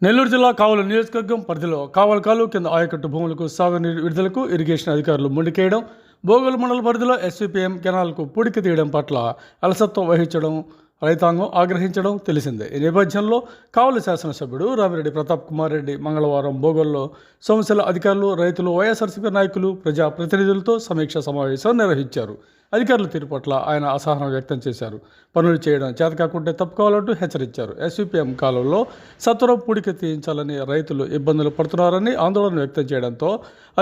నెల్లూరు జిల్లా కావలి నియోజకవర్గం పరిధిలో కావలి కాలువ కింద ఆయకట్టు భూములకు సాగునీరు విడుదలకు ఇరిగేషన్ అధికారులు మొండికేయడం, బోగోలు మండల పరిధిలో ఎస్వీపీఎం కెనాల్కు పూడికి తీయడం పట్ల అలసత్వం వహించడం రైతాంగం ఆగ్రహించడం తెలిసిందే. ఈ నేపథ్యంలో కావలి శాసనసభ్యుడు రామిరెడ్డి ప్రతాప్ కుమార్ రెడ్డి మంగళవారం బోగోల్లో సోమశిల అధికారులు, రైతులు, వైఎస్ఆర్సీపీ నాయకులు, ప్రజాప్రతినిధులతో సమీక్ష సమావేశం నిర్వహించారు. అధికారుల తీరు పట్ల ఆయన అసహనం వ్యక్తం చేశారు. పనులు చేయడం చేతకాకుంటే తప్పుకోవాలంటూ హెచ్చరించారు. ఎస్వీపీఎం కాలంలో సత్వరం పూడిక తీయించాలని రైతులు ఇబ్బందులు పడుతున్నారని ఆందోళన వ్యక్తం చేయడంతో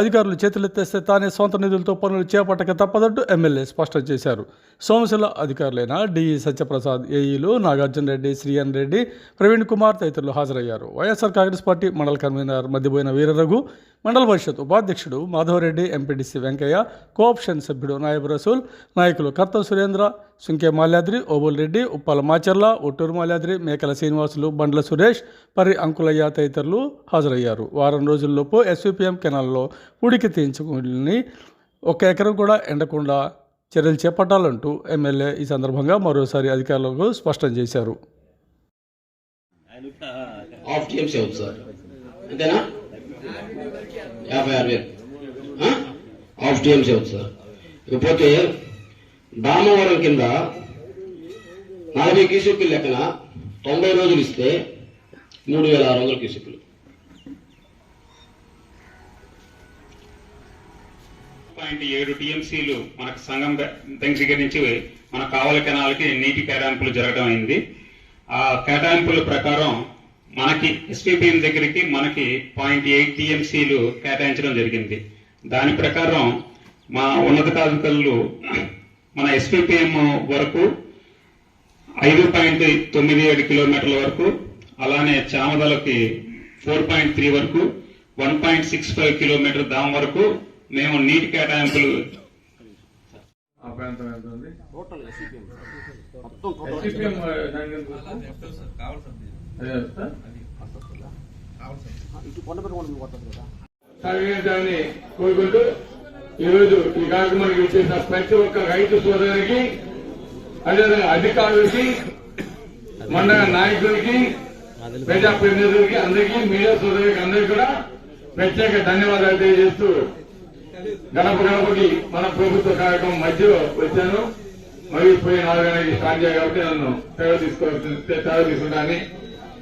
అధికారులు చేతులెత్తేస్తే తానే సొంత నిధులతో పనులు చేపట్టక తప్పదంటూ ఎమ్మెల్యే స్పష్టం చేశారు. సోమశిల అధికారులైన డిఈ సత్యప్రసాద్, ఏఈలు నాగార్జున రెడ్డి, శ్రీయన్ రెడ్డి, ప్రవీణ్ కుమార్ తదితరులు హాజరయ్యారు. వైఎస్ఆర్ కాంగ్రెస్ పార్టీ మండల కన్వీనర్ మద్దిబోయిన వీరరఘు, మండల పరిషత్ ఉపాధ్యక్షుడు మాధవరెడ్డి, ఎంపీడీసీ వెంకయ్య, కోఆప్షన్ సభ్యుడు నాయబ్ రసూల్, నాయకులు కర్త సురేంద్ర, సుంకే మాల్యాద్రి, ఓబుల్ రెడ్డి, ఉప్పాల మాచర్ల, ఒట్టూరు మాల్యాద్రి, మేకల శ్రీనివాసులు, బండ్ల సురేష్, పరి అంకులయ్య తదితరులు హాజరయ్యారు. వారం రోజుల్లోపు ఎస్వీపీఎం కెనాల్లో పూడికి తీయించుకుని 1 ఎకరం కూడా ఎండకుండా చర్యలు చేపట్టాలంటూ ఎమ్మెల్యే ఈ సందర్భంగా మరోసారి అధికారులకు స్పష్టం చేశారు. ఇకపోతే దామవరం కింద 40 క్యూసెక్కులు లెక్కన 90 రోజులు ఇస్తే 3600 క్యూసెక్కులు. 7 టీఎంసీలు మనకు సంఘం దగ్గర నుంచి మన కావలి కెనాల్కి నీటి కేటాయింపులు జరగడం అయింది. ఆ కేటాయింపుల ప్రకారం మనకి ఎస్వీపీఎం దగ్గరికి మనకి 0.8 టీఎంసీలు కేటాయించడం జరిగింది. దాని ప్రకారం మా ఉన్నతాధికారులు మన ఎస్వీపీఎం వరకు 5.97 కిలోమీటర్ల వరకు, అలానే చామదలకి 4.3 వరకు, 1.65 కిలోమీటర్ దాం వరకు మేము నీటి కేటాయింపులు కోరుకుంటూ ఈరోజు ఈ కార్యక్రమానికి వచ్చేసిన ప్రతి ఒక్క రైతు సోదరునికి, అదేవిధంగా అధికారులకి, మండల నాయకులకి, ప్రజాప్రతినిధులకి, అందరికీ, మీడియా సోదరులకి అందరికీ కూడా ప్రత్యేక ధన్యవాదాలు తెలియజేస్తూ గడప గడపకి మన ప్రభుత్వ కార్యక్రమం మధ్యలో వచ్చాను. మరియు పోయి 4 గంటలకి స్టార్ట్ చేయాలి కాబట్టి నన్ను సేవ తీసుకుంటానని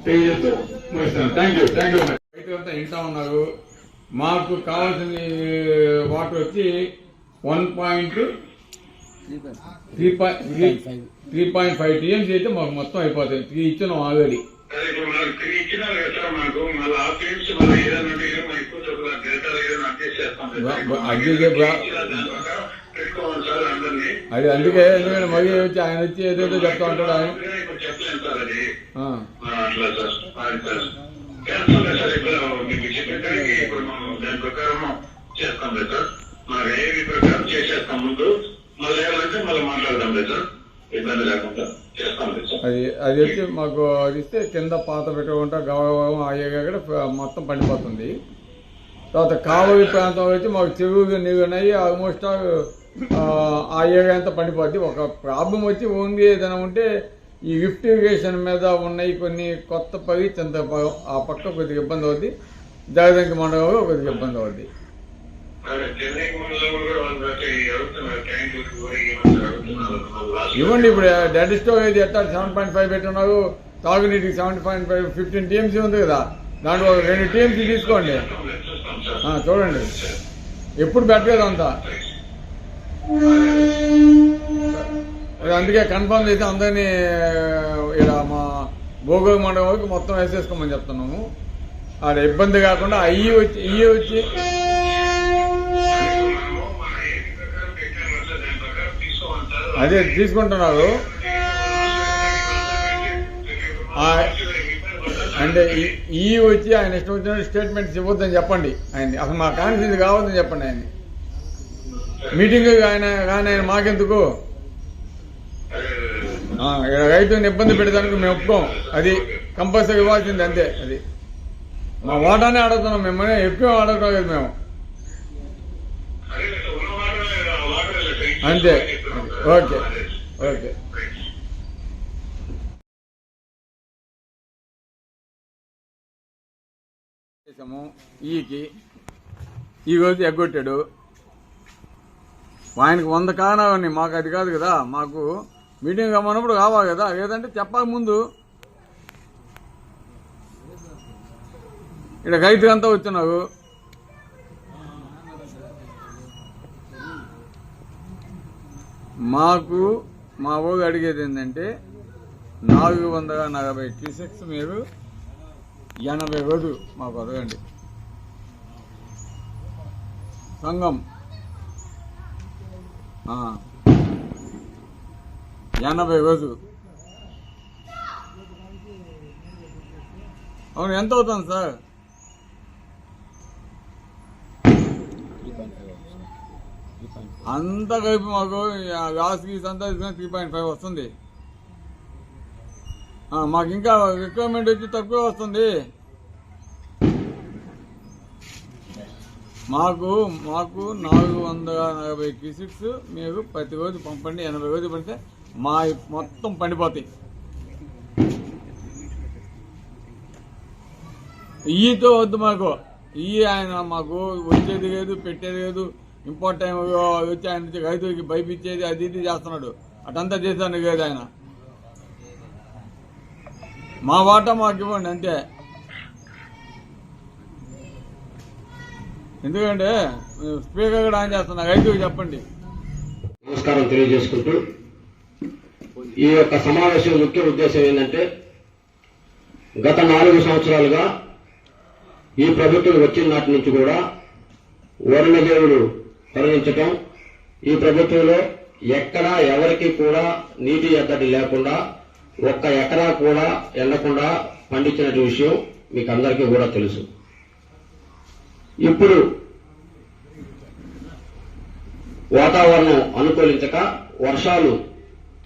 తెలియజేస్తూ ముగిస్తాను. Thank you. రైతులంతా ఇంటా ఉన్నారు. మాకు కావాల్సిన వాటర్ వచ్చి 3.5 టీఎంసీ అయితే మాకు మొత్తం అయిపోతాయి. 3 ఇచ్చినాం ఆల్రెడీ. అది అందుకే ఎందుకంటే మళ్ళీ వచ్చి ఆయన వచ్చి ఏదేదో చెప్తా ఉంటాడు ఆయన. దాని ప్రకారం చేస్తాం లేదు సార్. మన ఏవి ప్రకారం చేసేస్తాం. ముందు మళ్ళీ ఏమంటే మళ్ళీ మాట్లాడదాం లేదు సార్. ఇబ్బంది లేకుండా చేస్తాం లేదు సార్. అది వచ్చి మాకు అది ఇస్తే కింద పాత పెట్టుకుంటా గౌరవం అయ్యేగా కూడా మొత్తం పండిపోతుంది. తర్వాత కాలువ ప్రాంతం వచ్చి మాకు చెరువులు నీళ్ళు ఉన్నాయి. ఆల్మోస్ట్ ఆ ఏరియా అంతా పండిపోద్ది. ఒక ప్రాబ్లం వచ్చి ఓన్లీ ఏదైనా ఉంటే ఈ లిఫ్ట్ ఇరిగేషన్ మీద ఉన్నాయి కొన్ని కొత్త పది చంద్రపురం ఆ పక్క కొద్దిగా ఇబ్బంది అవుద్ది. జగదంకి మండలంలో కొద్దిగా ఇబ్బంది అవుద్ది. ఇవ్వండి. ఇప్పుడు డెడ్ స్టోరేజ్ ఎట్టా 7.5 పెట్టున్నారు. తాగునీటికి 7.5 15 టీఎంసీ ఉంది కదా, దాంట్లో 2 టీఎంసీ తీసుకోండి. చూడండి ఎప్పుడు పెట్టలేదు అంతా. అందుకే కన్ఫర్మ్ చేసి అందరినీ ఇలా మా బోగోలు మండలం వరకు మొత్తం వేసేసుకోమని చెప్తున్నాము. ఆడ ఇబ్బంది కాకుండా అయ్యి వచ్చి అదే తీసుకుంటున్నారు. అంటే ఈ వచ్చి ఆయన ఇష్టం వచ్చిన స్టేట్మెంట్స్ ఇవ్వద్దని చెప్పండి. ఆయన అసలు మా కాన్ఫిడెన్స్ కావద్దని చెప్పండి. ఆయన మీటింగ్ కానీ ఆయన మాకెందుకు రైతుని ఇబ్బంది పెడతానికి మేము ఒప్పుకోం. అది కంపల్సరీ ఇవ్వాల్సింది అంతే. అది మా వాటానే అడుగుతున్నాం. మిమ్మల్ని ఎక్కువ అడగటం లేదు మేము. అంతే. ఓకే. ఈరోజు ఎగ్గొట్టాడు. ఆయనకు 100 కారణాలని, మాకు అది కాదు కదా. మాకు మీటింగ్ రమ్మన్నప్పుడు కావాలి కదా. ఏదంటే చెప్పక ముందు ఇక్కడ రైతులంతా వచ్చినారు. మాకు మా ఊరు అడిగేది ఏంటంటే 440 క్యూసెక్స్ మీరు 80 రోజులు మాకు అడగండి. సంఘం 80 రోజులు. అవును, ఎంత అవుతుంది సార్? అంతా కలిపి మాకు లాస్ట్ గీస్ అంతా 3.5 వస్తుంది. మాకు ఇంకా రిక్వైర్మెంట్ వచ్చి తక్కువ వస్తుంది. మాకు 440 క్యూసెక్స్ మీరు ప్రతిరోజు పంపండి. 80 రోజులు పడితే మా మొత్తం పండిపోతాయి. ఈతో వద్దు మాకు. ఆయన మాకు వచ్చేది లేదు, పెట్టేది లేదు. ఇంపార్ట్ టైం వచ్చి ఆయన రైతులకి భయపించేది అది ఇది చేస్తున్నాడు. అటంతా చేశాను లేదు ఆయన. మా వాటా మాకు ఇవ్వండి అంతే. ఎందుకంటే స్పీకర్ కూడా ఆన్ చేస్తున్నా. రైతులకు చెప్పండి. నమస్కారం తెలియజేసుకుంటూ ఈ యొక్క సమావేశం ముఖ్య ఉద్దేశం ఏంటంటే, గత 4 సంవత్సరాలుగా ఈ ప్రభుత్వం వచ్చిన నాటి నుంచి కూడా వరుణదేవుడు కరుణించటం, ఈ ప్రభుత్వంలో ఎక్కడా ఎవరికి కూడా నీటి ఎద్దడి లేకుండా 1 ఎకరా కూడా ఎండకుండా పండించిన విషయం మీకు అందరికీ కూడా తెలుసు. ఇప్పుడు వాతావరణం అనుకూలించక వర్షాలు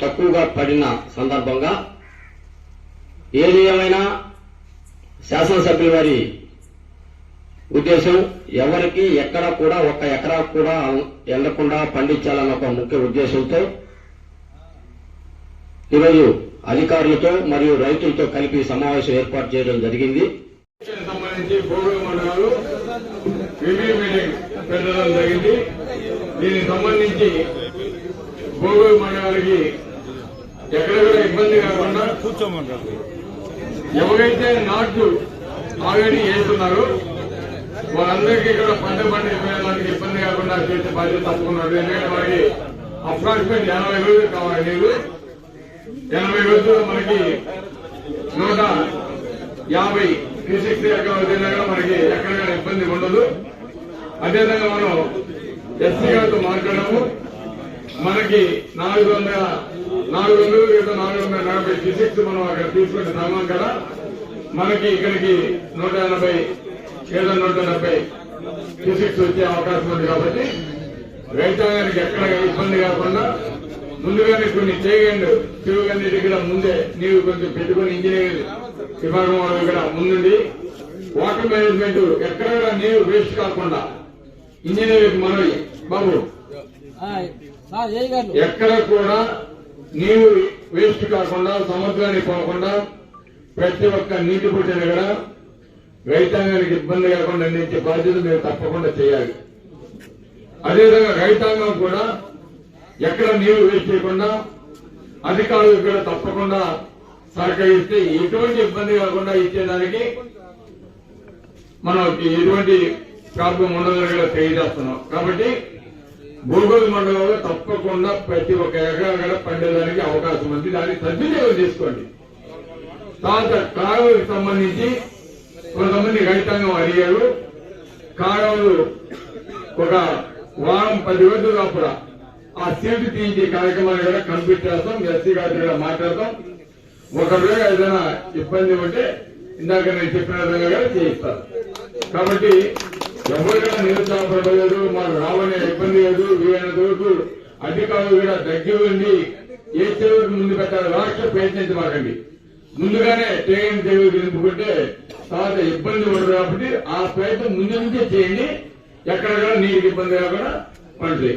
తక్కువగా పడిన సందర్భంగా ఏది ఏమైనా శాసనసభ్యుల వారి ఉద్దేశం ఎవరికి ఎక్కడ కూడా 1 ఎకరా కూడా ఎండకుండా పండించాలన్న ఒక ముఖ్య ఉద్దేశంతో ఈరోజు అధికారులతో మరియు రైతులతో కలిపి సమావేశం ఏర్పాటు చేయడం జరిగింది. సంబంధించి భూగోళ మండలాలు రివ్యూ మీటింగ్ పెట్టడం జరిగింది. దీనికి సంబంధించి భూగోళ మండలాలకి ఎక్కడ కూడా ఇబ్బంది కాకుండా ఎవరైతే నాటు ఆల్రెడీ వేస్తున్నారో వాళ్ళందరికీ ఇక్కడ పంట పండించడానికి ఇబ్బంది కాకుండా చేసే బాధ్యత తప్పుకున్నారు. ఎందుకంటే మనకి అప్రాక్సిమేట్ 80 రోజులు కావాలి నీళ్లు. 80 రోజుల్లో మనకి 150 క్యూసెక్స్ ఎక్కడ మనకి ఎక్కడ ఇబ్బంది ఉండదు. అదేవిధంగా మనం ఎస్సీ గారితో మాట్లాడము. మనకి 440 క్యూసెక్స్ మనం అక్కడ తీసుకుని సంఘం కదా, మనకి ఇక్కడికి 180 లేదా 170 క్యూసెక్స్ వచ్చే అవకాశం ఉంది. కాబట్టి రైతాంగానికి ఎక్కడ ఇబ్బంది కాకుండా ముందుగానే కొన్ని చేయగండి చెరువుగండి దగ్గర ముందే నీవు కొంచెం పెట్టుకుని ఇంజనీరింగ్ విభాగం వాళ్ళు ఇక్కడ ముందుండి వాటర్ మేనేజ్మెంట్ ఎక్కడ కూడా నీరు వేస్ట్ కాకుండా ఇంజనీరింగ్ మనవి బాబు ఎక్కడ కూడా నీరు వేస్ట్ కాకుండా సముద్రానికి పోకుండా ప్రతి ఒక్క నీటి పుట్టిన దగ్గర రైతాంగానికి ఇబ్బంది కాకుండా అందించే బాధ్యత మీరు తప్పకుండా చేయాలి. అదేవిధంగా రైతాంగం కూడా ఎక్కడ నీరు వేస్ట్ చేయకుండా అధికారులు కూడా తప్పకుండా సహకరిస్తే ఎటువంటి ఇబ్బంది కాకుండా ఇచ్చేదానికి మనం ఎటువంటి ప్రాబ్లం ఉండదని కూడా తెలియజేస్తున్నాం. కాబట్టి భూగోళ మండలంలో తప్పకుండా ప్రతి ఒక్క ఎకరా కూడా పండేదానికి అవకాశం ఉంది. దాన్ని సద్వినియోగం చేసుకోండి. తర్వాత కాలువలకు సంబంధించి కొంతమంది రైతాంగం అడిగారు. కాలువలు ఒక వారం 10 రోజులు కాకుండా ఆ సీటు తీయించే కార్యక్రమాన్ని కూడా కంప్లీట్ చేస్తాం. ఎస్సీ గారితో కూడా మాట్లాడతాం. ఒకవేళ ఏదైనా ఇబ్బంది ఉంటే ఇందాక నేను చెప్పిన విధంగా కూడా చేయిస్తారు. కాబట్టి ఎవరికైనా నిరుత్సాహపడలేదు, మాకు రావనే ఇబ్బంది లేదు. వీలైనంత వరకు అధికారులు కూడా దగ్గర ఉండి ఏ చెరువుకి ముందు పెట్టాలి రాష్ట్ర ప్రయత్నించమాకండి. ముందుగానే ట్రైన్ చెరువు నింపుకుంటే తర్వాత ఇబ్బంది ఉండదు. కాబట్టి ఆ ప్రయత్నం ముందు నుంచే చేయండి. ఎక్కడ కూడా నీటికి ఇబ్బంది కాకుండా పండుతాయి.